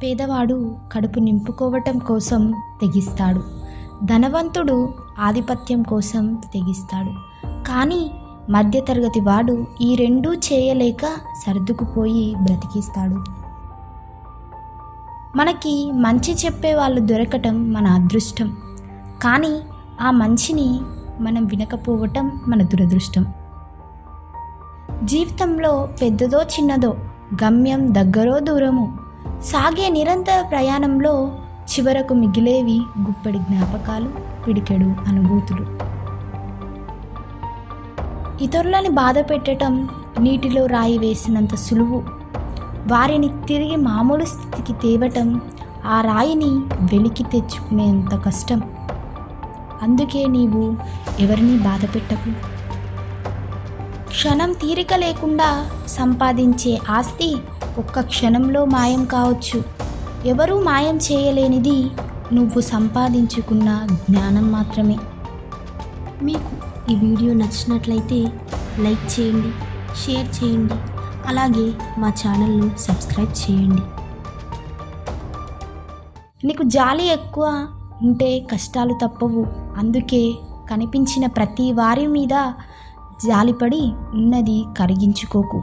పేదవాడు కడుపు నింపుకోవటం కోసం తెగిస్తాడు, ధనవంతుడు ఆధిపత్యం కోసం తెగిస్తాడు. కానీ మధ్యతరగతి వాడు ఈ రెండూ చేయలేక సర్దుకుపోయి బ్రతికిస్తాడు. మనకి మంచి చెప్పే వాళ్ళు దొరకటం మన అదృష్టం, కానీ ఆ మంచిని మనం వినకపోవటం మన దురదృష్టం. జీవితంలో పెద్దదో చిన్నదో, గమ్యం దగ్గరో దూరమో, సాగే నిరంతర ప్రయాణంలో చివరకు మిగిలేవి గుప్పెడి జ్ఞాపకాలు, పిడికెడు అనుభూతులు. ఇతరులని బాధ పెట్టడం నీటిలో రాయి వేసినంత సులువు. వారిని తిరిగి మామూలు స్థితికి తేవటం ఆ రాయిని వెలికి తెచ్చుకునేంత కష్టం. అందుకే నీవు ఎవరిని బాధ పెట్టకు. క్షణం తీరిక లేకుండా సంపాదించే ఆస్తి ఒక్క క్షణంలో మాయం కావచ్చు. ఎవరూ మాయం చేయలేనిది నువ్వు సంపాదించుకున్న జ్ఞానం మాత్రమే. మీకు ఈ వీడియో నచ్చినట్లయితే లైక్ చేయండి, షేర్ చేయండి, అలాగే మా ఛానల్ను సబ్స్క్రైబ్ చేయండి. నీకు జాలి ఎక్కువ ఉంటే కష్టాలు తప్పవు. అందుకే కనిపించిన ప్రతి వారి మీద జాలిపడి ఉన్నది కరిగించుకోకు.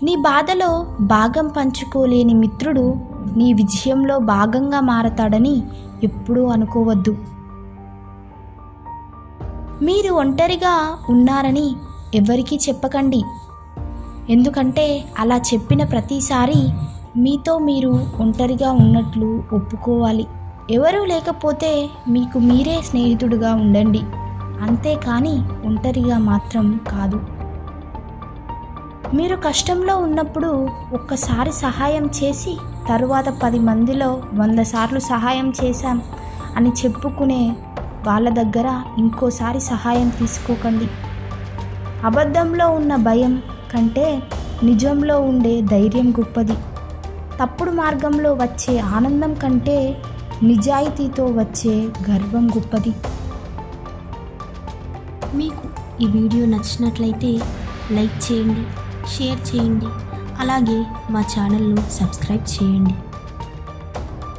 నీ బాధలో భాగం పంచుకోలేని మిత్రుడు నీ విజయంలో భాగంగా మారతాడని ఎప్పుడూ అనుకోవద్దు. మీరు ఒంటరిగా ఉన్నారని ఎవరికీ చెప్పకండి, ఎందుకంటే అలా చెప్పిన ప్రతిసారి మీతో మీరు ఒంటరిగా ఉన్నట్లు ఒప్పుకోవాలి. ఎవరూ లేకపోతే మీకు మీరే స్నేహితుడుగా ఉండండి, అంతేకాని ఒంటరిగా మాత్రం కాదు. మీరు కష్టంలో ఉన్నప్పుడు ఒక్కసారి సహాయం చేసి తరువాత 10 మందిలో 100 సార్లు సహాయం చేశాం అని చెప్పుకునే వాళ్ళ దగ్గర ఇంకోసారి సహాయం తీసుకోకండి. అబద్ధంలో ఉన్న భయం కంటే నిజంలో ఉండే ధైర్యం గొప్పది. తప్పుడు మార్గంలో వచ్చే ఆనందం కంటే నిజాయితీతో వచ్చే గర్వం గొప్పది. మీకు ఈ వీడియో నచ్చినట్లయితే లైక్ చేయండి, షేర్ చేయండి, అలాగే మా ఛానల్ను సబ్స్క్రైబ్ చేయండి.